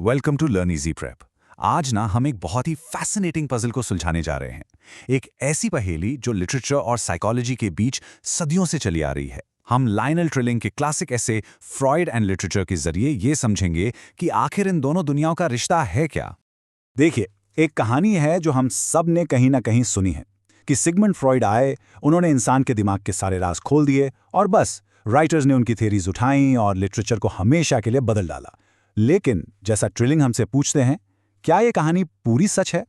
Welcome to learn easy prep. आज ना हम एक बहुत ही फैसिनेटिंग पजल को सुलझाने जा रहे हैं। एक ऐसी पहेली जो लिटरेचर और साइकोलॉजी के बीच सदियों से चली आ रही है। हम लायनल ट्रिलिंग के क्लासिक ऐसे फ्रॉइड एंड लिटरेचर के जरिए ये समझेंगे कि आखिर इन दोनों दुनियाओं का रिश्ता है क्या। देखिए, एक कहानी है जो हम सब ने कहीं ना कहीं सुनी है कि सिगमंड फ्रॉइड आए, उन्होंने इंसान के दिमाग के सारे राज खोल दिए और बस राइटर्स ने उनकी थ्योरीज उठाई और लिटरेचर को हमेशा के लिए बदल डाला। लेकिन जैसा ट्रिलिंग हमसे पूछते हैं, क्या ये कहानी पूरी सच है?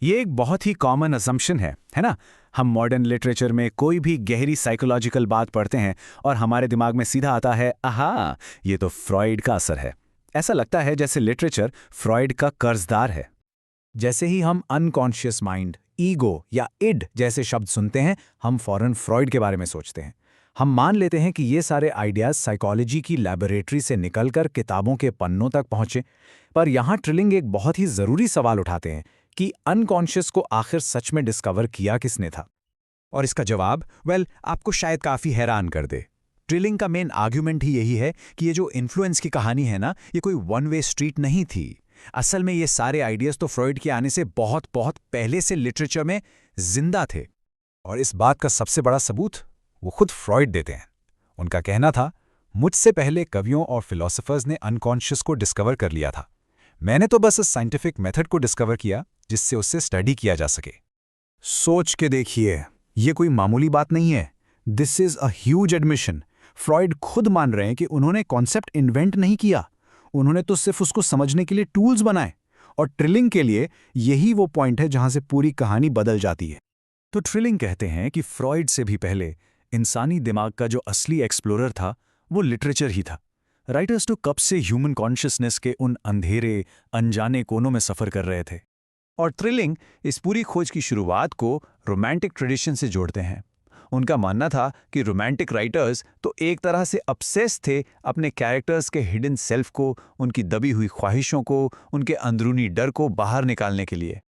ये एक बहुत ही कॉमन असम्पशन है ना? हम मॉडर्न लिटरेचर में कोई भी गहरी साइकोलॉजिकल बात पढ़ते हैं और हमारे दिमाग में सीधा आता है, आहा, ये तो फ्रॉइड का असर है। ऐसा लगता है जैसे लिटरेचर फ्रॉइड का कर्जदार है। जैसे ही हम अनकॉन्शियस माइंड, ईगो या इड जैसे शब्द सुनते हैं, हम फौरन फ्रॉइड के बारे में सोचते हैं। हम मान लेते हैं कि ये सारे आइडियाज साइकोलॉजी की लैबोरेटरी से निकलकर किताबों के पन्नों तक पहुंचे। पर यहाँ ट्रिलिंग एक बहुत ही ज़रूरी सवाल उठाते हैं कि अनकॉन्शियस को आखिर सच में डिस्कवर किया किसने था। और इसका जवाब आपको शायद काफ़ी हैरान कर दे। ट्रिलिंग का मेन आर्ग्यूमेंट ही यही है कि ये जो इन्फ्लुएंस की कहानी है ना, ये कोई वन वे स्ट्रीट नहीं थी। असल में ये सारे आइडियाज तो फ्रॉइड के आने से बहुत बहुत पहले से लिटरेचर में जिंदा थे। और इस बात का सबसे बड़ा सबूत वो खुद फ्रॉइड देते हैं। उनका कहना था, मुझसे पहले कवियों और फिलोसोफर्स ने अनकॉन्शियस को डिस्कवर कर लिया था। मैंने तो बस इस साइंटिफिक मेथड को डिस्कवर किया जिससे उससे स्टडी किया जा सके। सोच के देखिए, ये कोई मामूली बात नहीं है। This is a huge admission. Freud खुद मान रहे हैं कि उन्होंने कॉन्सेप्ट इन्वेंट नहीं किया, उन्होंने तो सिर्फ उसको समझने के लिए टूल्स बनाए। और ट्रिलिंग के लिए यही वो पॉइंट है जहां से पूरी कहानी बदल जाती है। तो ट्रिलिंग कहते हैं कि फ्रॉइड से भी पहले इंसानी दिमाग का जो असली एक्सप्लोरर था वो लिटरेचर ही था। राइटर्स तो कब से ह्यूमन कॉन्शियसनेस के उन अंधेरे अनजाने कोनों में सफ़र कर रहे थे। और ट्रिलिंग इस पूरी खोज की शुरुआत को रोमांटिक ट्रेडिशन से जोड़ते हैं। उनका मानना था कि रोमांटिक राइटर्स तो एक तरह से obsessed थे अपने कैरेक्टर्स के हिडन सेल्फ को, उनकी दबी हुई ख्वाहिशों को, उनके अंदरूनी डर को बाहर निकालने के लिए।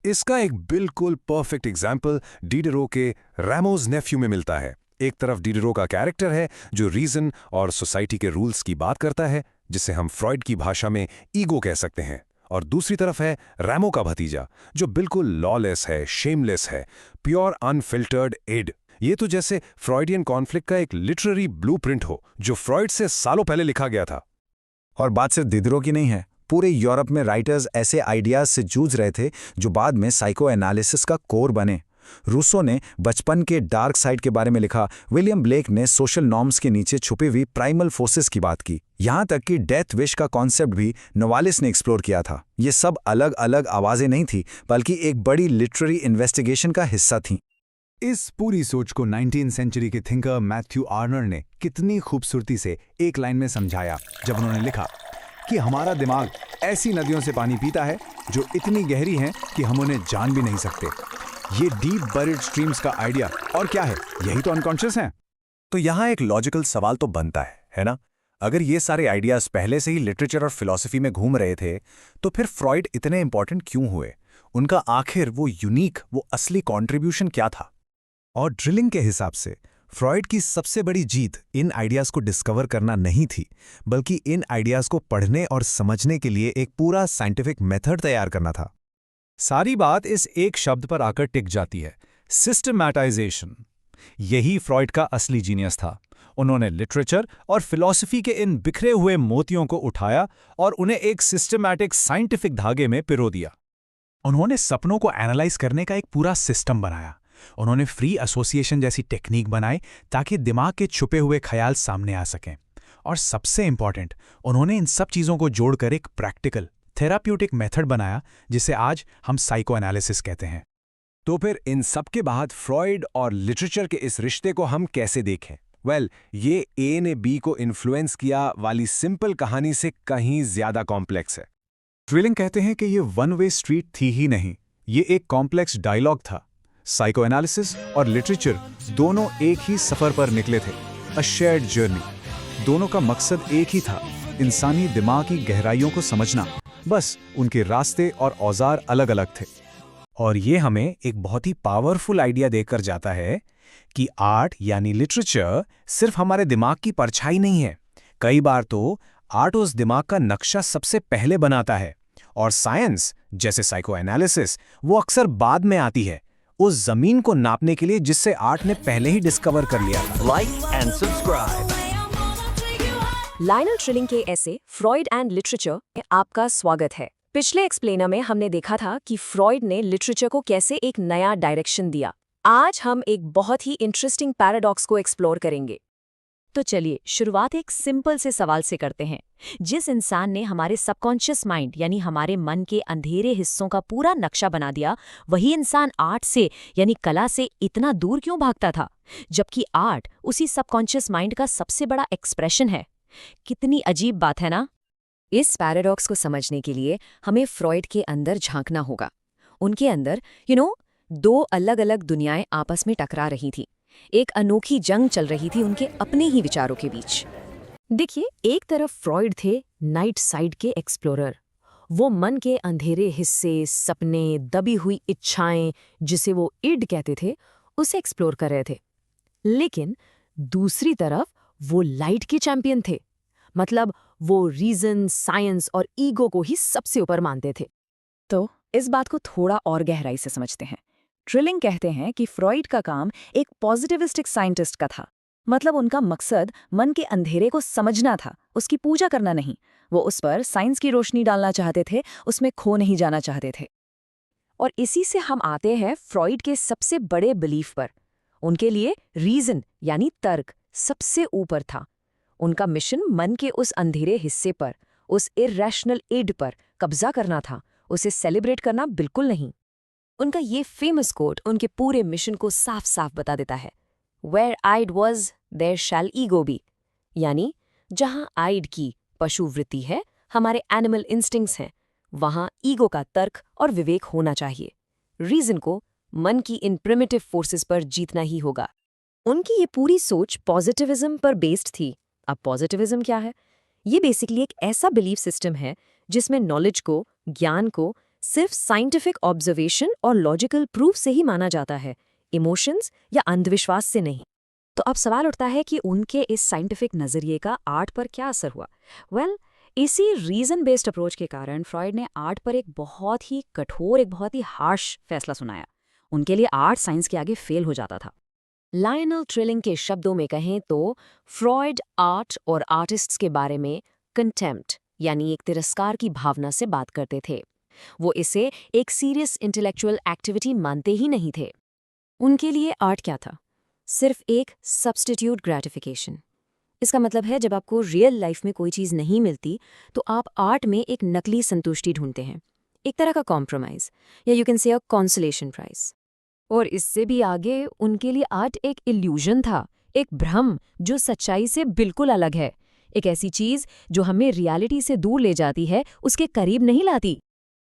इसका एक बिल्कुल परफेक्ट एग्जाम्पल डिडरो के रैमोस नेफ्यू में मिलता है। एक तरफ डिडरो का कैरेक्टर है जो रीजन और सोसाइटी के रूल्स की बात करता है, जिसे हम फ्रॉइड की भाषा में ईगो कह सकते हैं, और दूसरी तरफ है रैमो का भतीजा जो बिल्कुल लॉलेस है, शेमलेस है, प्योर अनफिल्टर्ड इड। ये तो जैसे फ्रॉइडियन कॉन्फ्लिक्ट का एक लिटरेरी ब्लूप्रिंट हो जो फ्रॉइड से सालों पहले लिखा गया था। और बात सिर्फ डिडरो की नहीं है, पूरे यूरोप में राइटर्स ऐसे आइडियाज से जूझ रहे थे जो बाद में साइको एनालिसिस का कोर बने। रूसो ने बचपन के डार्क साइड के बारे में लिखा, विलियम ब्लेक ने सोशल नॉर्म्स के नीचे छुपी हुई प्राइमल फोर्सेस की बात की, यहाँ तक कि डेथ विश का कॉन्सेप्ट भी नोवालिस ने एक्सप्लोर किया था। ये सब अलग अलग आवाज़ें नहीं थी, बल्कि एक बड़ी लिटरेरी इन्वेस्टिगेशन का हिस्सा थीं। इस पूरी सोच को 19वीं सेंचुरी के थिंकर मैथ्यू आर्नर ने कितनी खूबसूरती से एक लाइन में समझाया जब उन्होंने लिखा कि हमारा दिमाग ऐसी नदियों से पानी पीता है जो इतनी गहरी हैं कि हम उन्हें जान भी नहीं सकते। ये डीप बरीड स्ट्रीम्स का आइडिया और क्या है, यही तो अनकॉन्शियस है। तो यहाँ एक लॉजिकल सवाल तो बनता है ना? अगर ये सारे आइडियाज पहले से ही लिटरेचर और फिलॉसफी में घूम रहे थे, तो फिर फ्रॉइड इतने इंपॉर्टेंट क्यों हुए? उनका आखिर वो यूनिक, वो असली कॉन्ट्रीब्यूशन क्या था? और ड्रिलिंग के हिसाब से फ्रॉइड की सबसे बड़ी जीत इन आइडियाज को डिस्कवर करना नहीं थी, बल्कि इन आइडियाज को पढ़ने और समझने के लिए एक पूरा साइंटिफिक मेथड तैयार करना था। सारी बात इस एक शब्द पर आकर टिक जाती है, सिस्टमैटाइजेशन। यही फ्रॉइड का असली जीनियस था। उन्होंने लिटरेचर और फिलॉसफी के इन बिखरे हुए मोतियों को उठाया और उन्हें एक सिस्टमैटिक साइंटिफिक धागे में पिरो दिया। उन्होंने सपनों को एनालाइज करने का एक पूरा सिस्टम बनाया। उन्होंने फ्री एसोसिएशन जैसी टेक्निक बनाई ताकि दिमाग के छुपे हुए ख्याल सामने आ सकें। और सबसे इंपॉर्टेंट, उन्होंने इन सब चीज़ों को जोड़कर एक प्रैक्टिकल थेराप्यूटिक मेथड बनाया जिसे आज हम साइको एनालिसिस कहते हैं। तो फिर इन सब के बाद फ्रॉइड और लिटरेचर के इस रिश्ते को हम कैसे देखें? ये ए ने बी को इन्फ्लुएंस किया वाली सिंपल कहानी से कहीं ज्यादा कॉम्प्लेक्स है। ट्रिलिंग कहते हैं कि ये वन वे स्ट्रीट थी ही नहीं, ये एक कॉम्प्लेक्स डायलॉग था। साइको एनालिसिस और लिटरेचर दोनों एक ही सफर पर निकले थे, अ शेयर्ड जर्नी। दोनों का मकसद एक ही था, इंसानी दिमाग की गहराइयों को समझना। बस उनके रास्ते और औजार अलग अलग थे। और ये हमें एक बहुत ही पावरफुल आइडिया देकर जाता है कि आर्ट यानी लिटरेचर सिर्फ हमारे दिमाग की परछाई नहीं है, कई बार तो आर्ट उस दिमाग का नक्शा सबसे पहले बनाता है, और साइंस जैसे साइको एनालिसिस वो अक्सर बाद में आती है, उस जमीन को नापने के लिए जिससे आर्ट ने पहले ही डिस्कवर कर लिया था। Like and subscribe. Lionel trilling के ऐसे फ्रॉइड एंड लिटरेचर में आपका स्वागत है। पिछले एक्सप्लेनर में हमने देखा था कि फ्रॉइड ने लिटरेचर को कैसे एक नया डायरेक्शन दिया। आज हम एक बहुत ही इंटरेस्टिंग पैराडॉक्स को एक्सप्लोर करेंगे। तो चलिए शुरुआत एक सिंपल से सवाल से करते हैं। जिस इंसान ने हमारे सबकॉन्शियस माइंड यानी हमारे मन के अंधेरे हिस्सों का पूरा नक्शा बना दिया, वही इंसान आर्ट से यानी कला से इतना दूर क्यों भागता था, जबकि आर्ट उसी सबकॉन्शियस माइंड का सबसे बड़ा एक्सप्रेशन है। कितनी अजीब बात है ना। इस पैराडॉक्स को समझने के लिए हमें फ्रॉइड के अंदर झांकना होगा। उनके अंदर दो अलग अलग दुनियाएं आपस में टकरा रही थी। एक अनोखी जंग चल रही थी उनके अपने ही विचारों के बीच। देखिए, एक तरफ फ्रॉइड थे नाइट साइड के एक्सप्लोरर। वो मन के अंधेरे हिस्से, सपने, दबी हुई इच्छाएं, जिसे वो इड कहते थे, उसे एक्सप्लोर कर रहे थे। लेकिन दूसरी तरफ वो लाइट के चैंपियन थे। मतलब वो रीजन, साइंस और ईगो को ही सबसे ऊपर मानते थे। तो इस बात को थोड़ा और गहराई से समझते हैं। ट्रिलिंग कहते हैं कि फ्रॉइड का काम एक पॉजिटिविस्टिक साइंटिस्ट का था। मतलब उनका मकसद मन के अंधेरे को समझना था, उसकी पूजा करना नहीं। वो उस पर साइंस की रोशनी डालना चाहते थे, उसमें खो नहीं जाना चाहते थे। और इसी से हम आते हैं फ्रॉइड के सबसे बड़े बिलीफ पर। उनके लिए रीजन यानी तर्क सबसे ऊपर था। उनका मिशन मन के उस अंधेरे हिस्से पर, उस इरैशनल इड पर कब्जा करना था, उसे सेलिब्रेट करना बिल्कुल नहीं। उनका ये फेमस कोट उनके पूरे मिशन को साफ साफ बता देता है, Where Id was, there shall ego be। यानी जहां आइड की पशु वृत्ति है, हमारे एनिमल इंस्टिंक्ट्स हैं, वहां ईगो का तर्क और विवेक होना चाहिए। रीजन को मन की इन प्रिमिटिव फोर्सेस पर जीतना ही होगा। उनकी ये पूरी सोच पॉजिटिविज्म पर बेस्ड थी। अब पॉजिटिविज्म क्या है? ये बेसिकली एक ऐसा बिलीफ सिस्टम है जिसमें नॉलेज को, ज्ञान को सिर्फ साइंटिफिक ऑब्जर्वेशन और लॉजिकल प्रूफ से ही माना जाता है, इमोशंस या अंधविश्वास से नहीं। तो अब सवाल उठता है कि उनके इस साइंटिफिक नजरिए का आर्ट पर क्या असर हुआ? इसी रीजन बेस्ड अप्रोच के कारण फ्रॉइड ने आर्ट पर एक बहुत ही कठोर, एक बहुत ही हार्श फैसला सुनाया। उनके लिए आर्ट साइंस के आगे फेल हो जाता था। लायनल ट्रिलिंग के शब्दों में कहें तो फ्रॉइड आर्ट और आर्टिस्ट्स के बारे में कंटेम्प्ट यानी एक तिरस्कार की भावना से बात करते थे। वो इसे एक सीरियस इंटेलेक्चुअल एक्टिविटी मानते ही नहीं थे। उनके लिए आर्ट क्या था? सिर्फ एक सब्स्टिट्यूट ग्रेटिफिकेशन। इसका मतलब है जब आपको रियल लाइफ में कोई चीज़ नहीं मिलती तो आप आर्ट में एक नकली संतुष्टि ढूंढते हैं, एक तरह का कॉम्प्रोमाइज, या you can say a consolation prize. और इससे भी आगे उनके लिए आर्ट एक इल्यूजन था, एक भ्रम जो सच्चाई से बिल्कुल अलग है, एक ऐसी चीज़ जो हमें रियलिटी से दूर ले जाती है, उसके करीब नहीं लाती।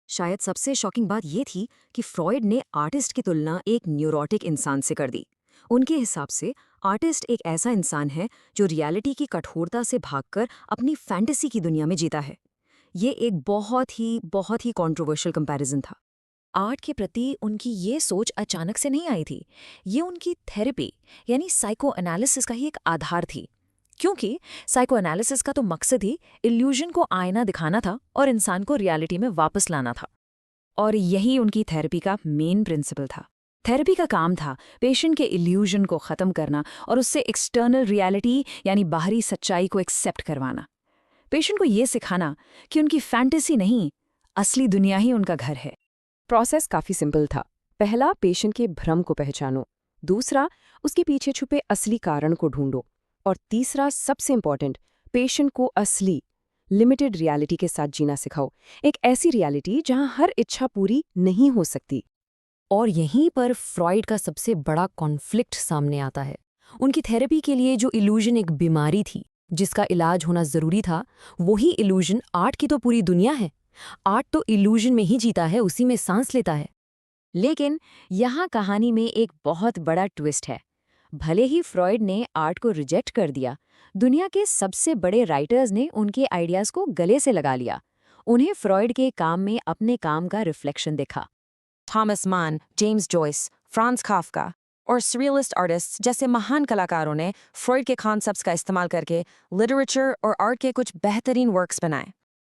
शायद सबसे शॉकिंग बात ये थी कि फ्रॉइड ने आर्टिस्ट की तुलना एक न्यूरोटिक इंसान से कर दी। उनके हिसाब से आर्टिस्ट एक ऐसा इंसान है जो रियलिटी की कठोरता से भागकर अपनी फैंटेसी की दुनिया में जीता है। ये एक बहुत ही कंट्रोवर्शियल कंपैरिजन था। आर्ट के प्रति उनकी ये सोच अचानक से नहीं आई थी। ये उनकी थेरेपी यानी साइको एनालिसिस का ही एक आधार थी। क्योंकि साइको एनालिसिस का तो मकसद ही इल्यूजन को आईना दिखाना था और इंसान को रियलिटी में वापस लाना था। और यही उनकी थेरेपी का मेन प्रिंसिपल था। थेरेपी का काम था पेशेंट के इल्यूजन को ख़त्म करना और उससे एक्सटर्नल रियलिटी यानी बाहरी सच्चाई को एक्सेप्ट करवाना। पेशेंट को ये सिखाना कि उनकी फैंटेसी नहीं, असली दुनिया ही उनका घर है। प्रोसेस काफ़ी सिंपल था। पहला, पेशेंट के भ्रम को पहचानो। दूसरा, उसके पीछे छुपे असली कारण को ढूंढो। और तीसरा, सबसे इम्पॉर्टेंट, पेशेंट को असली लिमिटेड रियलिटी के साथ जीना सिखाओ। एक ऐसी रियलिटी जहां हर इच्छा पूरी नहीं हो सकती। और यहीं पर फ्रॉइड का सबसे बड़ा कॉन्फ्लिक्ट सामने आता है। उनकी थेरेपी के लिए जो इल्यूजन एक बीमारी थी जिसका इलाज होना जरूरी था, वही इल्यूजन आर्ट की तो पूरी दुनिया है। आर्ट तो इल्यूजन में ही जीता है, उसी में सांस लेता है। लेकिन यहाँ कहानी में एक बहुत बड़ा ट्विस्ट है। भले ही फ्रॉइड ने आर्ट को रिजेक्ट कर दिया, दुनिया के सबसे बड़े राइटर्स ने उनके आइडियाज़ को गले से लगा लिया। उन्हें फ्रॉइड के काम में अपने काम का रिफ्लेक्शन दिखा। थॉमस मान, जेम्स जॉयस, फ्रांस काफ्का, और सरियलिस्ट आर्टिस्ट्स जैसे महान कलाकारों ने फ्रॉइड के कॉन्सेप्ट्स का इस्तेमाल करके लिटरेचर और आर्ट के कुछ बेहतरीन वर्क्स बनाए।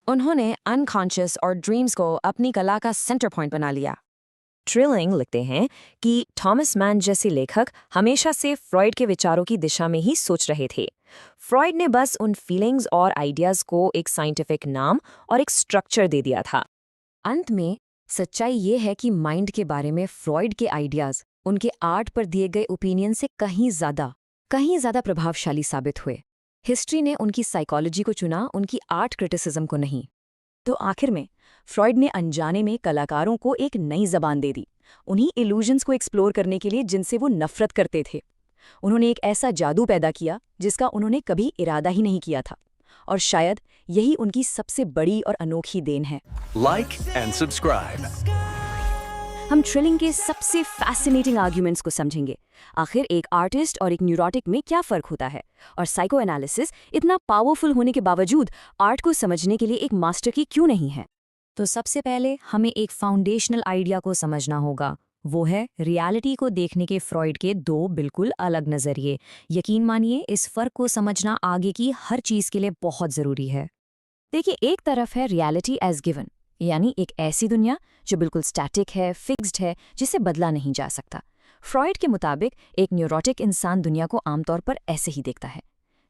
उन्होंने अनकॉन्शियस और ड्रीम्स को अपनी कला का सेंटर पॉइंट बना लिया। ट्रिलिंग लिखते हैं कि थॉमस मैन जैसे लेखक हमेशा से फ्रॉइड के विचारों की दिशा में ही सोच रहे थे। फ्रॉइड ने बस उन फीलिंग्स और आइडियाज को एक साइंटिफिक नाम और एक स्ट्रक्चर दे दिया था। अंत में सच्चाई ये है कि माइंड के बारे में फ्रॉइड के आइडियाज उनके आर्ट पर दिए गए ओपिनियन से कहीं ज़्यादा प्रभावशाली साबित हुए। हिस्ट्री ने उनकी साइकोलॉजी को चुना, उनकी आर्ट क्रिटिसिज्म को नहीं। तो आखिर में फ्रॉइड ने अनजाने में कलाकारों को एक नई जबान दे दी, उन्हीं इल्यूजन्स को एक्सप्लोर करने के लिए जिनसे वो नफरत करते थे। उन्होंने एक ऐसा जादू पैदा किया जिसका उन्होंने कभी इरादा ही नहीं किया था, और शायद यही उनकी सबसे बड़ी और अनोखी देन है। Like and subscribe. हम ट्रिलिंग के सबसे फैसिनेटिंग आर्ग्यूमेंट्स को समझेंगे। आखिर एक आर्टिस्ट और एक न्यूरोटिक में क्या फ़र्क होता है, और साइको एनालिसिस इतना पावरफुल होने के बावजूद आर्ट को समझने के लिए एक मास्टर की क्यों नहीं है। तो सबसे पहले हमें एक फाउंडेशनल आइडिया को समझना होगा। वो है रियलिटी को देखने के फ्रॉइड के दो बिल्कुल अलग नज़रिए। यकीन मानिए, इस फ़र्क को समझना आगे की हर चीज़ के लिए बहुत ज़रूरी है। देखिए, एक तरफ है रियलिटी एज गिवन, यानी एक ऐसी दुनिया जो बिल्कुल स्टैटिक है, फिक्स्ड है, जिसे बदला नहीं जा सकता। फ्रॉइड के मुताबिक एक न्यूरोटिक इंसान दुनिया को आमतौर पर ऐसे ही देखता है।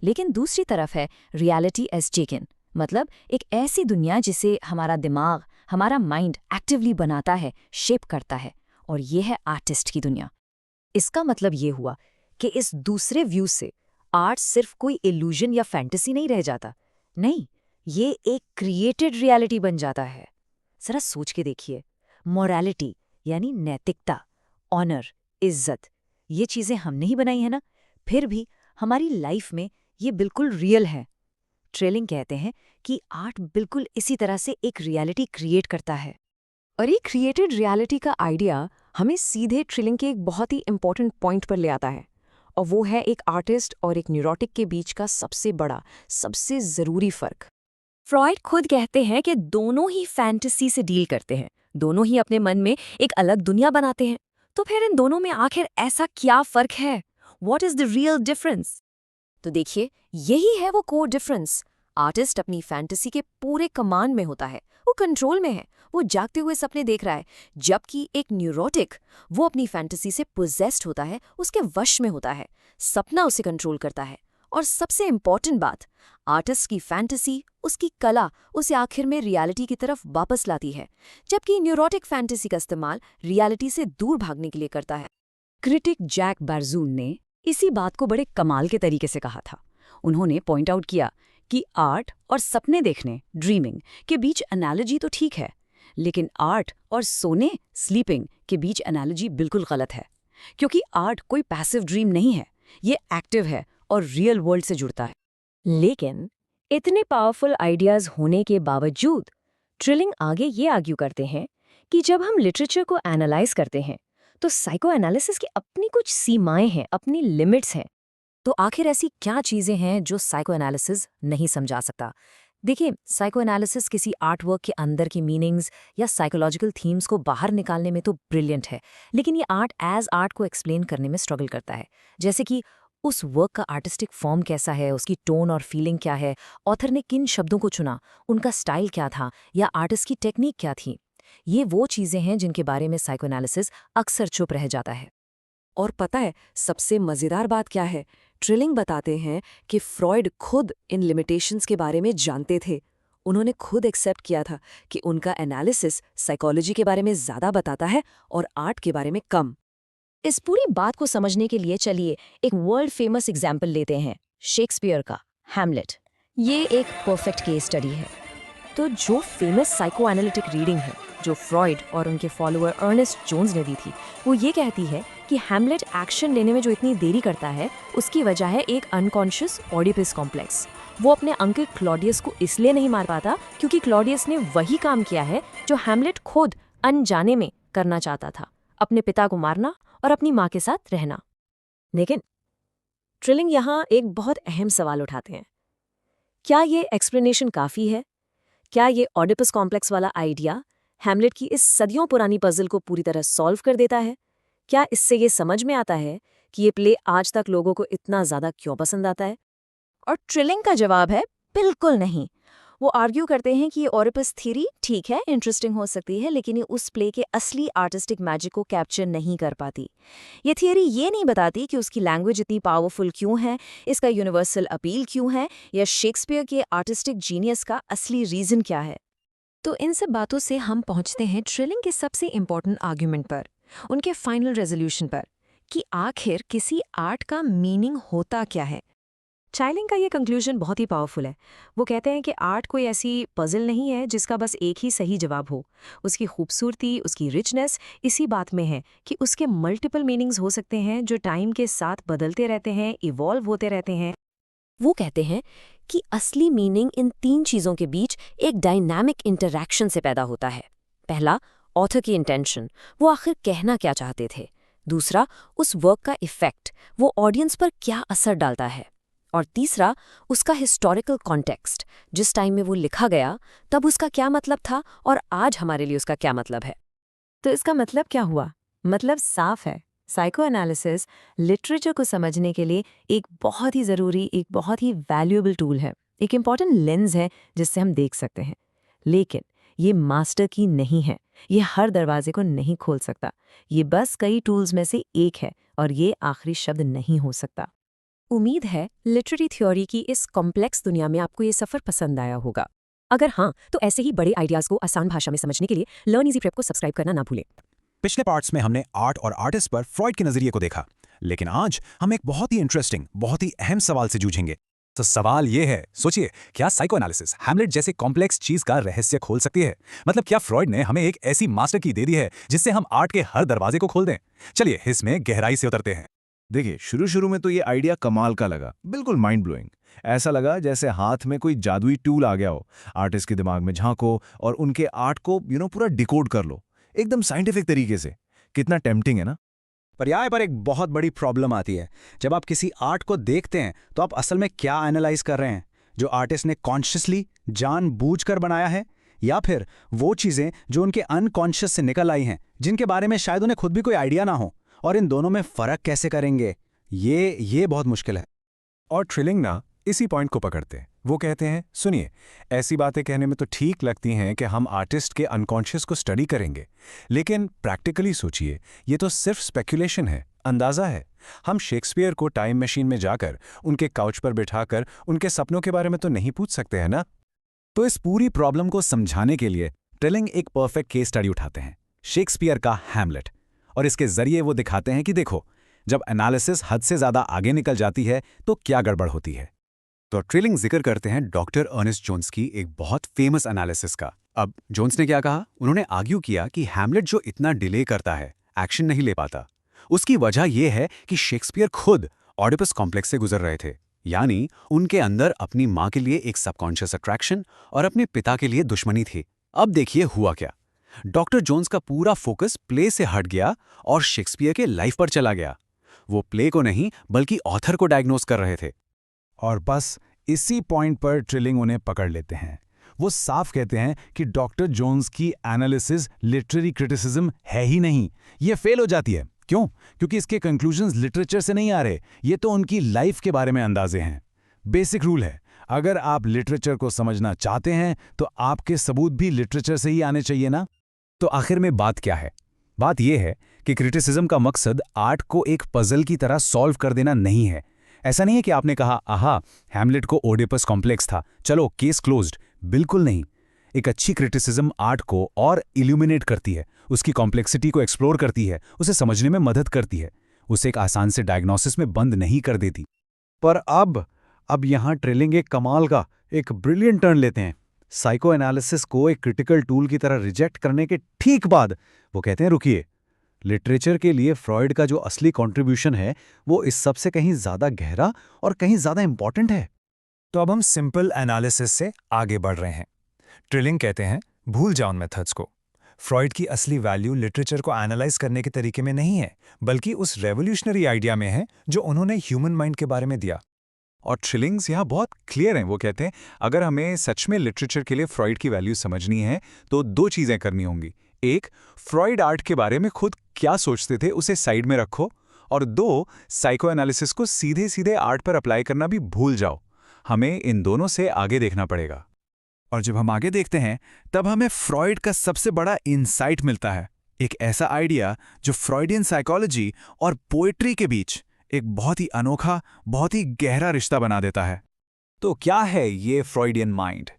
लेकिन दूसरी तरफ है रियलिटी एज टेकन, मतलब एक ऐसी दुनिया जिसे हमारा दिमाग, हमारा माइंड एक्टिवली बनाता है, शेप करता है, और ये है आर्टिस्ट की दुनिया। इसका मतलब ये हुआ कि इस दूसरे व्यू से आर्ट सिर्फ कोई इल्यूजन या फैंटेसी नहीं रह जाता। नहीं, ये एक क्रिएटेड रियलिटी बन जाता है। जरा सोच के देखिए, मोरालिटी यानी नैतिकता, ऑनर, इज्जत, ये चीज़ें हमने ही बनाई है ना, फिर भी हमारी लाइफ में ये बिल्कुल रियल है। ट्रिलिंग कहते हैं कि आर्ट बिल्कुल इसी तरह से एक रियलिटी क्रिएट करता है। और ये क्रिएटेड रियलिटी का आइडिया हमें सीधे ट्रिलिंग के एक बहुत ही इंपॉर्टेंट पॉइंट पर ले आता है, और वो है एक आर्टिस्ट और एक न्यूरोटिक के बीच का सबसे बड़ा, सबसे ज़रूरी फ़र्क। फ्रॉइड खुद कहते हैं कि दोनों ही फैंटेसी से डील करते हैं, दोनों ही अपने मन में एक अलग दुनिया बनाते हैं। तो फिर इन दोनों में आखिर ऐसा क्या फ़र्क है? What is the real difference? तो देखिए, यही है वो कोर डिफरेंस। आर्टिस्ट अपनी फैंटेसी के पूरे कमांड में होता है, वो कंट्रोल में है, वो जागते हुए सपने देख रहा है, जबकि एक न्यूरोटिक वो अपनी फैंटेसी से पोजेस्ड होता है, उसके वश में होता है, सपना उसे कंट्रोल करता है। और सबसे इम्पॉर्टेंट बात, आर्टिस्ट की फैंटेसी, उसकी कला उसे आखिर में रियलिटी की तरफ वापस लाती है, जबकि न्यूरोटिक फैंटेसी का इस्तेमाल रियलिटी से दूर भागने के लिए करता है। क्रिटिक जैक बारजून ने इसी बात को बड़े कमाल के तरीके से कहा था। उन्होंने पॉइंट आउट किया कि आर्ट और सपने देखने, ड्रीमिंग, के बीच एनालॉजी तो ठीक है, लेकिन आर्ट और सोने, स्लीपिंग, के बीच एनालॉजी बिल्कुल गलत है। क्योंकि आर्ट कोई पैसिव ड्रीम नहीं है, ये एक्टिव है और रियल वर्ल्ड से जुड़ता है। लेकिन इतने पावरफुल आइडियाज होने के बावजूद ट्रिलिंग आगे ये आर्ग्यू करते हैं कि जब हम लिटरेचर को एनालाइज करते हैं तो साइको एनालिसिस की अपनी कुछ सीमाएं हैं, अपनी लिमिट्स हैं। तो आखिर ऐसी क्या चीज़ें हैं जो साइको एनालिसिस नहीं समझा सकता? देखिए, साइको एनालिसिस किसी आर्ट वर्क के अंदर की मीनिंग्स या साइकोलॉजिकल थीम्स को बाहर निकालने में तो ब्रिलियंट है, लेकिन ये आर्ट एज आर्ट को एक्सप्लेन करने में स्ट्रगल करता है। जैसे कि उस वर्क का आर्टिस्टिक फॉर्म कैसा है, उसकी टोन और फीलिंग क्या है, ऑथर ने किन शब्दों को चुना, उनका स्टाइल क्या था, या आर्टिस्ट की टेक्निक क्या थी। ये वो चीज़ें हैं जिनके बारे में साइको एनालिसिस अक्सर चुप रह जाता है। और पता है सबसे मज़ेदार बात क्या है? ट्रिलिंग बताते हैं कि फ्रॉइड खुद इन लिमिटेशंस के बारे में जानते थे। उन्होंने खुद एक्सेप्ट किया था कि उनका एनालिसिस साइकोलॉजी के बारे में ज़्यादा बताता है और आर्ट के बारे में कम। इस पूरी बात को समझने के लिए चलिए एक वर्ल्ड फेमस एग्जाम्पल लेते हैं, शेक्सपियर का हैमलेट। ये एक परफेक्ट केस स्टडी है। तो जो फेमस साइको एनालिटिक रीडिंग है जो फ्रॉइड और उनके फॉलोअर अर्नेस्ट जोन्स ने दी थी, वो ये कहती है कि हैमलेट एक्शन लेने में जो इतनी देरी करता है उसकी वजह है एक अनकॉन्शियस ऑडिपस कॉम्प्लेक्स। वो अपने अंकल क्लॉडियस को इसलिए नहीं मार पाता क्योंकि क्लॉडियस ने वही काम किया है जो हैमलेट खुद अनजाने में करना चाहता था, अपने पिता को मारना और अपनी माँ के साथ रहना। लेकिन ट्रिलिंग यहाँ एक बहुत अहम सवाल उठाते हैं। क्या ये एक्सप्लेनेशन काफ़ी है? क्या ये ऑडिपस कॉम्प्लेक्स वाला आइडिया हैमलेट की इस सदियों पुरानी पजल को पूरी तरह सॉल्व कर देता है? क्या इससे ये समझ में आता है कि ये प्ले आज तक लोगों को इतना ज़्यादा क्यों पसंद आता है? और ट्रिलिंग का जवाब है बिल्कुल नहीं। वो आर्ग्यू करते हैं कि ये ओडिपस थ्योरी ठीक है, इंटरेस्टिंग हो सकती है, लेकिन ये उस प्ले के असली आर्टिस्टिक मैजिक को कैप्चर नहीं कर पाती। ये थियरी ये नहीं बताती कि उसकी लैंग्वेज इतनी पावरफुल क्यों है, इसका यूनिवर्सल अपील क्यों है, या शेक्सपियर के आर्टिस्टिक जीनियस का असली रीज़न क्या है। तो इन सब बातों से हम पहुंचते हैं ट्रिलिंग के सबसे इम्पोर्टेंट आर्ग्यूमेंट पर, उनके फाइनल रेजोल्यूशन पर, कि आखिर किसी आर्ट का मीनिंग होता क्या है। चाइलिंग का ये कंक्लूजन बहुत ही पावरफुल है। वो कहते हैं कि आर्ट कोई ऐसी पजल नहीं है जिसका बस एक ही सही जवाब हो। उसकी खूबसूरती, उसकी रिचनेस इसी बात में है कि उसके मल्टीपल मीनिंग्स हो सकते हैं जो टाइम के साथ बदलते रहते हैं, इवॉल्व होते रहते हैं। वो कहते हैं कि असली मीनिंग इन 3 चीज़ों के बीच एक डायनामिक इंटरैक्शन से पैदा होता है। पहला, ऑथर की इंटेंशन, वो आखिर कहना क्या चाहते थे। दूसरा, उस वर्क का इफेक्ट, वो ऑडियंस पर क्या असर डालता है। और तीसरा, उसका हिस्टोरिकल कॉन्टेक्स्ट, जिस टाइम में वो लिखा गया तब उसका क्या मतलब था और आज हमारे लिए उसका क्या मतलब है। तो इसका मतलब क्या हुआ? मतलब साफ है, साइको एनालिसिस लिटरेचर को समझने के लिए एक बहुत ही ज़रूरी, एक बहुत ही वैल्यूएबल टूल है, एक इम्पॉर्टेंट लेंस है जिससे हम देख सकते हैं। लेकिन ये मास्टर की नहीं है, ये हर दरवाजे को नहीं खोल सकता। ये बस कई टूल्स में से एक है और ये आखिरी शब्द नहीं हो सकता। उम्मीद है लिटरेरी थ्योरी की इस कॉम्प्लेक्स दुनिया में आपको ये सफ़र पसंद आया होगा। अगर हाँ, तो ऐसे ही बड़े आइडियाज़ को आसान भाषा में समझने के लिए लर्न इजी प्रेप को सब्सक्राइब करना ना भूलें। पिछले पार्ट्स में हमने आर्ट और आर्टिस्ट पर फ्रॉइड के नजरिए को देखा, लेकिन आज हम एक बहुत ही इंटरेस्टिंग, बहुत ही अहम सवाल से जूझेंगे। तो सवाल ये है, सोचिए, क्या साइको एनालिसिस हैमलेट जैसे कॉम्प्लेक्स चीज का रहस्य खोल सकती है? मतलब क्या फ्रॉइड ने हमें एक ऐसी मास्टर की दे दी है जिससे हम आर्ट के हर दरवाजे को खोल दें? चलिए इसमें गहराई से उतरते हैं। देखिए, शुरू में तो ये आइडिया कमाल का लगा, बिल्कुल माइंड ब्लोइंग। ऐसा लगा जैसे हाथ में कोई जादुई टूल आ गया हो। आर्टिस्ट के दिमाग में झांको और उनके आर्ट को पूरा डिकोड कर लो, एकदम साइंटिफिक तरीके से। कितना टेम्पटिंग है ना? पर यहाँ पर एक बहुत बड़ी प्रॉब्लम आती है। जब आप किसी आर्ट को देखते हैं तो आप असल में क्या एनालाइज कर रहे हैं? जो आर्टिस्ट ने कॉन्शियसली, जानबूझकर बनाया है, या फिर वो चीज़ें जो उनके अनकॉन्शियस से निकल आई हैं, जिनके बारे में शायद उन्हें खुद भी कोई आइडिया ना हो? और इन दोनों में फ़र्क कैसे करेंगे, ये बहुत मुश्किल है। और ट्रिलिंग ना इसी पॉइंट को पकड़ते हैं। वो कहते हैं, सुनिए, ऐसी बातें कहने में तो ठीक लगती हैं कि हम आर्टिस्ट के अनकॉन्शियस को स्टडी करेंगे, लेकिन प्रैक्टिकली सोचिए, ये तो सिर्फ स्पेकुलेशन है, अंदाज़ा है। हम शेक्सपियर को टाइम मशीन में जाकर उनके काउच पर बिठाकर उनके सपनों के बारे में तो नहीं पूछ सकते हैं ना? तो इस पूरी प्रॉब्लम को समझाने के लिए ट्रिलिंग एक परफेक्ट केस स्टडी उठाते हैं, शेक्सपियर का हैमलेट। और इसके जरिए वो दिखाते हैं कि देखो, जब एनालिसिस हद से ज़्यादा आगे निकल जाती है तो क्या गड़बड़ होती है। तो ट्रिलिंग जिक्र करते हैं डॉक्टर अर्नेस्ट जोन्स की एक बहुत फेमस एनालिसिस का। अब जोन्स ने क्या कहा? उन्होंने आर्ग्यू किया कि हैमलेट जो इतना डिले करता है, एक्शन नहीं ले पाता, उसकी वजह यह है कि शेक्सपियर खुद ऑडिपस कॉम्प्लेक्स से गुजर रहे थे। यानी उनके अंदर अपनी माँ के लिए एक सबकॉन्शियस अट्रैक्शन और अपने पिता के लिए दुश्मनी थी। अब देखिए हुआ क्या। डॉक्टर जोन्स का पूरा फोकस प्ले से हट गया और शेक्सपियर के लाइफ पर चला गया। वो प्ले को नहीं बल्कि ऑथर को डायग्नोस कर रहे थे। और बस इसी पॉइंट पर ट्रिलिंग उन्हें पकड़ लेते हैं। वो साफ कहते हैं कि डॉक्टर जोन्स की एनालिसिस लिटरेरी क्रिटिसिज्म है ही नहीं, ये फेल हो जाती है। क्यों? क्योंकि इसके कंक्लूजन्स लिटरेचर से नहीं आ रहे, ये तो उनकी लाइफ के बारे में अंदाजे हैं। बेसिक रूल है, अगर आप लिटरेचर को समझना चाहते हैं तो आपके सबूत भी लिटरेचर से ही आने चाहिए ना? तो आखिर में बात क्या है? बात यह है कि क्रिटिसिज्म का मकसद आर्ट को एक पजल की तरह सॉल्व कर देना नहीं है। ऐसा नहीं है कि आपने कहा, आहा, हैमलेट को ओडिपस कॉम्प्लेक्स था, चलो केस क्लोज्ड। बिल्कुल नहीं। एक अच्छी क्रिटिसिज्म आर्ट को और इल्यूमिनेट करती है, उसकी कॉम्प्लेक्सिटी को एक्सप्लोर करती है, उसे समझने में मदद करती है, उसे एक आसान से डायग्नोसिस में बंद नहीं कर देती। पर अब यहाँ ट्रिलिंग एक कमाल का, एक ब्रिलियंट टर्न लेते हैं। साइको एनालिसिस को एक क्रिटिकल टूल की तरह रिजेक्ट करने के ठीक बाद वो कहते हैं, रुकिए, लिटरेचर के लिए फ्रॉइड का जो असली कंट्रीब्यूशन है वो इस सब से कहीं ज़्यादा गहरा और कहीं ज़्यादा इंपॉर्टेंट है। तो अब हम सिंपल एनालिसिस से आगे बढ़ रहे हैं। ट्रिलिंग कहते हैं, भूल जाओ उन मेथड्स को। फ्रॉइड की असली वैल्यू लिटरेचर को एनालाइज करने के तरीके में नहीं है, बल्कि उस रेवोल्यूशनरी आइडिया में है जो उन्होंने ह्यूमन माइंड के बारे में दिया। और ट्रिलिंग्स यहाँ बहुत क्लियर हैं। वो कहते हैं, अगर हमें सच में लिटरेचर के लिए फ्रॉइड की वैल्यू समझनी है तो 2 चीज़ें करनी होंगी। एक, फ्रॉइड आर्ट के बारे में खुद क्या सोचते थे उसे साइड में रखो, और दो, साइको एनालिसिस को सीधे सीधे आर्ट पर अप्लाई करना भी भूल जाओ। हमें इन दोनों से आगे देखना पड़ेगा। और जब हम आगे देखते हैं तब हमें फ्रॉइड का सबसे बड़ा इंसाइट मिलता है, एक ऐसा आइडिया जो फ्रॉइडियन साइकोलॉजी और पोएट्री के बीच एक बहुत ही अनोखा, बहुत ही गहरा रिश्ता बना देता है। तो क्या है ये फ्रॉइडियन माइंड?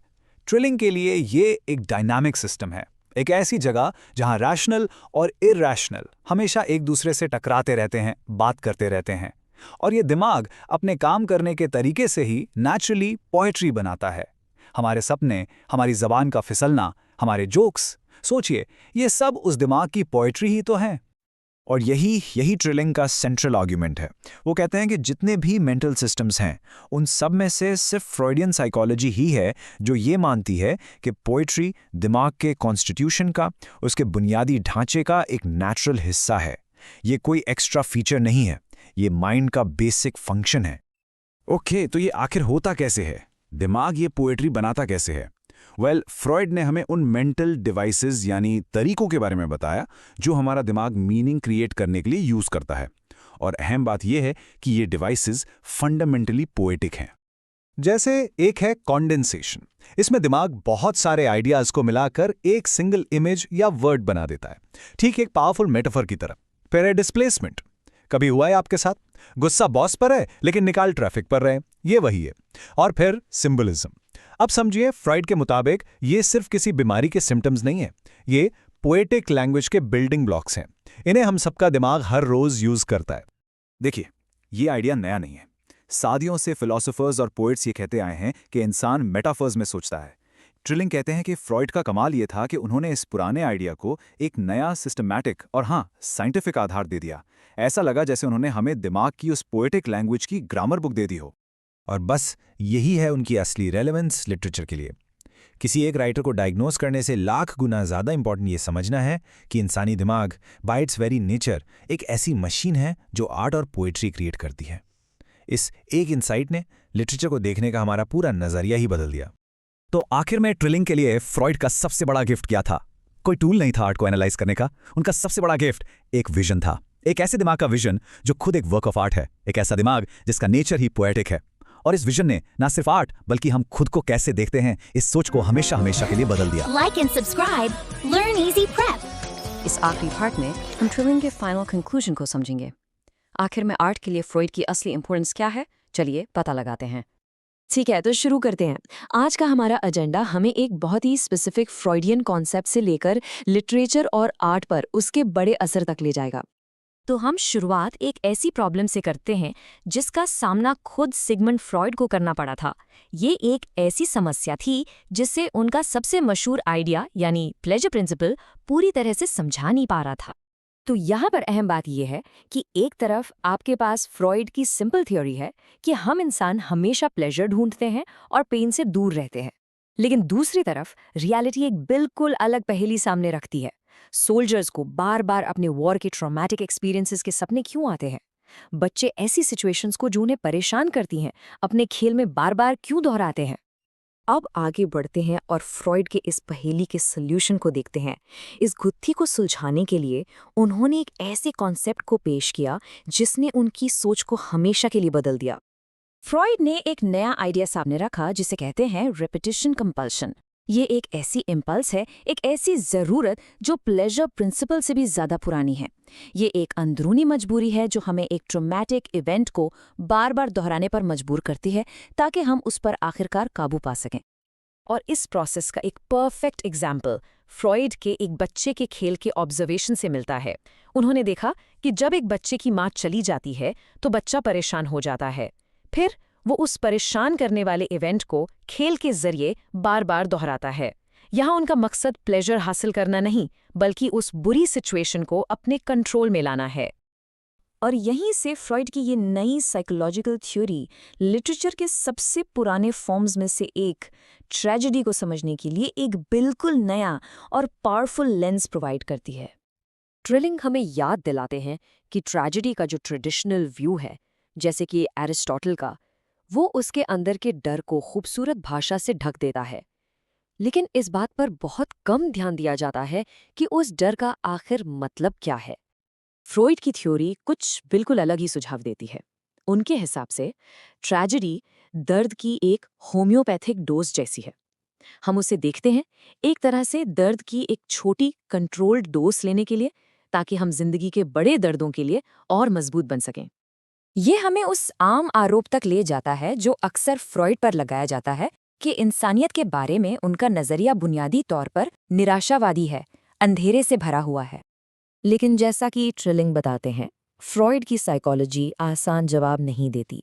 ट्रिलिंग के लिए ये एक डायनामिक सिस्टम है, एक ऐसी जगह जहां रैशनल और इरैशनल हमेशा एक दूसरे से टकराते रहते हैं, बात करते रहते हैं। और ये दिमाग अपने काम करने के तरीके से ही नेचुरली पोएट्री बनाता है। हमारे सपने, हमारी जबान का फिसलना, हमारे जोक्स, सोचिए, ये सब उस दिमाग की पोएट्री ही तो हैं। और यही ट्रिलिंग का सेंट्रल आर्ग्यूमेंट है। वो कहते हैं कि जितने भी मेंटल सिस्टम्स हैं, उन सब में से सिर्फ फ्रॉइडियन साइकोलॉजी ही है जो ये मानती है कि पोएट्री दिमाग के कॉन्स्टिट्यूशन का, उसके बुनियादी ढांचे का एक नेचुरल हिस्सा है। ये कोई एक्स्ट्रा फीचर नहीं है, ये माइंड का बेसिक फंक्शन है। ओके, तो ये आखिर होता कैसे है? दिमाग ये पोएट्री बनाता कैसे है? फ्रॉइड ने हमें उन मेंटल डिवाइसेस यानी तरीकों के बारे में बताया जो हमारा दिमाग मीनिंग क्रिएट करने के लिए यूज करता है। और अहम बात यह है कि ये डिवाइसेस फंडामेंटली पोएटिक हैं। जैसे एक है कॉन्डेंसेशन। इसमें दिमाग बहुत सारे आइडियाज को मिलाकर एक सिंगल इमेज या वर्ड बना देता है, ठीक एक पावरफुल मेटाफर की तरह। फिर है डिस्प्लेसमेंट। कभी हुआ है आपके साथ? गुस्सा बॉस पर है लेकिन निकाल ट्रैफिक पर रहे, ये वही है। और फिर सिंबलिज्म। अब समझिए, फ्रॉइड के मुताबिक ये सिर्फ किसी बीमारी के सिम्टम्स नहीं है, ये पोएटिक लैंग्वेज के बिल्डिंग ब्लॉक्स हैं। इन्हें हम सबका दिमाग हर रोज यूज करता है। देखिए, ये आइडिया नया नहीं है। सदियों से फिलोसोफर्स और पोएट्स ये कहते आए हैं कि इंसान मेटाफर्स में सोचता है। ट्रिलिंग कहते हैं कि फ्रॉइड का कमाल ये था कि उन्होंने इस पुराने आइडिया को एक नया सिस्टमैटिक और साइंटिफिक आधार दे दिया। ऐसा लगा जैसे उन्होंने हमें दिमाग की उस पोएटिक लैंग्वेज की ग्रामर बुक दे दी हो। और बस यही है उनकी असली रेलेवेंस लिटरेचर के लिए। किसी एक राइटर को डायग्नोस करने से लाख गुना ज़्यादा इंपॉर्टेंट ये समझना है कि इंसानी दिमाग बाय इट्स वेरी नेचर एक ऐसी मशीन है जो आर्ट और पोएट्री क्रिएट करती है। इस एक इंसाइट ने लिटरेचर को देखने का हमारा पूरा नज़रिया ही बदल दिया। तो आखिर में ट्रिलिंग के लिए फ्रॉइड का सबसे बड़ा गिफ्ट क्या था? कोई टूल नहीं था आर्ट को एनालाइज करने का। उनका सबसे बड़ा गिफ्ट एक विजन था, एक ऐसे दिमाग का विजन जो खुद एक वर्क ऑफ आर्ट है, एक ऐसा दिमाग जिसका नेचर ही पोएटिक है। और इस विजन ने ना सिर्फ आर्ट बल्कि हम खुद को कैसे देखते हैं इस सोच को हमेशा हमेशा के लिए बदल दिया। Like and subscribe. Learn easy prep. इस आखिरी पार्ट में हम ट्रिलिंग के फाइनल कंक्लूजन को समझेंगे। आखिर में आर्ट के लिए फ्रॉइड की असली इंपॉर्टेंस क्या है, चलिए पता लगाते हैं। ठीक है, तो शुरू करते हैं। आज का हमारा एजेंडा हमें एक बहुत ही स्पेसिफिक फ्रॉइडियन कॉन्सेप्ट से लेकर लिटरेचर और आर्ट पर उसके बड़े असर तक ले जाएगा। तो हम शुरुआत एक ऐसी प्रॉब्लम से करते हैं जिसका सामना खुद सिगमंड फ्रॉइड को करना पड़ा था। ये एक ऐसी समस्या थी जिससे उनका सबसे मशहूर आइडिया यानी प्लेजर प्रिंसिपल पूरी तरह से समझा नहीं पा रहा था। तो यहाँ पर अहम बात यह है कि एक तरफ आपके पास फ्रॉइड की सिंपल थ्योरी है कि हम इंसान हमेशा प्लेजर ढूंढते हैं और पेन से दूर रहते हैं, लेकिन दूसरी तरफ रियलिटी एक बिल्कुल अलग पहेली सामने रखती है। सोल्जर्स को बार बार अपने वॉर के ट्रॉमेटिक एक्सपीरियंसेस के सपने क्यों आते हैं? बच्चे ऐसी सिचुएशंस को जो उन्हें परेशान करती हैं अपने खेल में बार बार क्यों दोहराते हैं? अब आगे बढ़ते हैं और फ्रॉइड के इस पहेली के सॉल्यूशन को देखते हैं। इस गुत्थी को सुलझाने के लिए उन्होंने एक ऐसे कॉन्सेप्ट को पेश किया जिसने उनकी सोच को हमेशा के लिए बदल दिया। फ्रॉइड ने एक नया आइडिया सामने रखा जिसे कहते हैं रेपिटिशन कंपल्शन। ये एक ऐसी इम्पल्स है, एक ऐसी ज़रूरत जो प्लेजर प्रिंसिपल से भी ज़्यादा पुरानी है। ये एक अंदरूनी मजबूरी है जो हमें एक ट्रॉमेटिक इवेंट को बार बार दोहराने पर मजबूर करती है ताकि हम उस पर आखिरकार काबू पा सकें। और इस प्रोसेस का एक परफेक्ट एग्जाम्पल फ्रॉइड के एक बच्चे के खेल के ऑब्जर्वेशन से मिलता है। उन्होंने देखा कि जब एक बच्चे की माँ चली जाती है तो बच्चा परेशान हो जाता है, फिर वो उस परेशान करने वाले इवेंट को खेल के जरिए बार बार दोहराता है। यहाँ उनका मकसद प्लेजर हासिल करना नहीं बल्कि उस बुरी सिचुएशन को अपने कंट्रोल में लाना है। और यहीं से फ्रॉइड की ये नई साइकोलॉजिकल थ्योरी लिटरेचर के सबसे पुराने फॉर्म्स में से एक ट्रेजेडी को समझने के लिए एक बिल्कुल नया और पावरफुल लेंस प्रोवाइड करती है। ट्रिलिंग हमें याद दिलाते हैं कि ट्रेजेडी का जो ट्रेडिशनल व्यू है, जैसे कि एरिस्टोटल का, वो उसके अंदर के डर को खूबसूरत भाषा से ढक देता है। लेकिन इस बात पर बहुत कम ध्यान दिया जाता है कि उस डर का आखिर मतलब क्या है। फ्रॉइड की थ्योरी कुछ बिल्कुल अलग ही सुझाव देती है। उनके हिसाब से ट्रेजेडी दर्द की एक होम्योपैथिक डोज जैसी है। हम उसे देखते हैं एक तरह से दर्द की एक छोटी कंट्रोल्ड डोज लेने के लिए, ताकि हम जिंदगी के बड़े दर्दों के लिए और मजबूत बन सकें। ये हमें उस आम आरोप तक ले जाता है जो अक्सर फ्रॉइड पर लगाया जाता है कि इंसानियत के बारे में उनका नजरिया बुनियादी तौर पर निराशावादी है, अंधेरे से भरा हुआ है। लेकिन जैसा कि ट्रिलिंग बताते हैं, फ्रॉइड की साइकोलॉजी आसान जवाब नहीं देती।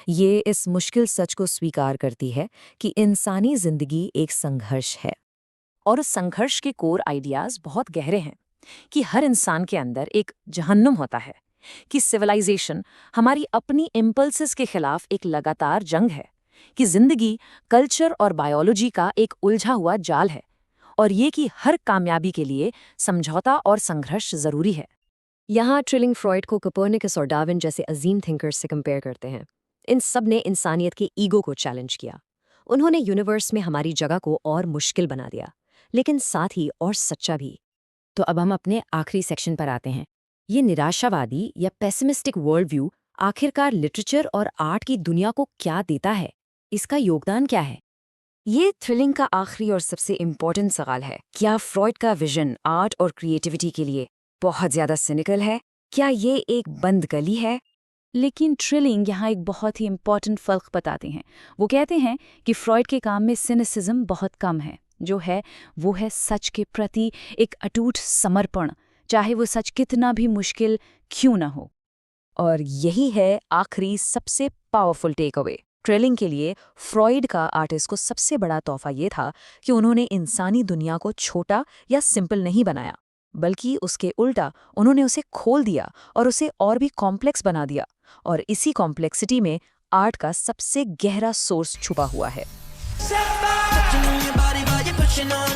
ये इस मुश्किल सच को स्वीकार करती है कि इंसानी जिंदगी एक संघर्ष है, और उस संघर्ष के कोर आइडियाज बहुत गहरे हैं कि हर इंसान के अंदर एक जहन्नुम होता है, कि सिविलाइजेशन हमारी अपनी इम्पल्सेस के खिलाफ एक लगातार जंग है, कि जिंदगी कल्चर और बायोलॉजी का एक उलझा हुआ जाल है, और ये कि हर कामयाबी के लिए समझौता और संघर्ष जरूरी है। यहाँ ट्रिलिंग फ्रॉइड को कोपर्निकस और डार्विन जैसे अजीम थिंकर्स से कंपेयर करते हैं। इन सब ने इंसानियत के ईगो को चैलेंज किया। उन्होंने यूनिवर्स में हमारी जगह को और मुश्किल बना दिया, लेकिन साथ ही और सच्चा भी। तो अब हम अपने आखिरी सेक्शन पर आते हैं। ये निराशावादी या पेसिमिस्टिक वर्ल्ड व्यू आखिरकार लिटरेचर और आर्ट की दुनिया को क्या देता है? इसका योगदान क्या है? ये थ्रिलिंग का आखिरी और सबसे इम्पोर्टेंट सवाल है। क्या फ्रॉइड का विजन आर्ट और क्रिएटिविटी के लिए बहुत ज़्यादा सिनिकल है? क्या ये एक बंद गली है? लेकिन ट्रिलिंग यहाँ एक बहुत ही इम्पॉर्टेंट फ़र्क बताते हैं। वो कहते हैं कि फ्रॉइड के काम में सिनिसिज्म बहुत कम है। जो है वो है सच के प्रति एक अटूट समर्पण, चाहे वो सच कितना भी मुश्किल क्यों ना हो। और यही है आखिरी सबसे पावरफुल टेक अवे। ट्रिलिंग के लिए फ्रॉइड का आर्टिस्ट को सबसे बड़ा तोहफा ये था कि उन्होंने इंसानी दुनिया को छोटा या सिंपल नहीं बनाया, बल्कि उसके उल्टा उन्होंने उसे खोल दिया और उसे और भी कॉम्प्लेक्स बना दिया। और इसी कॉम्प्लेक्सिटी में आर्ट का सबसे गहरा सोर्स छुपा हुआ है।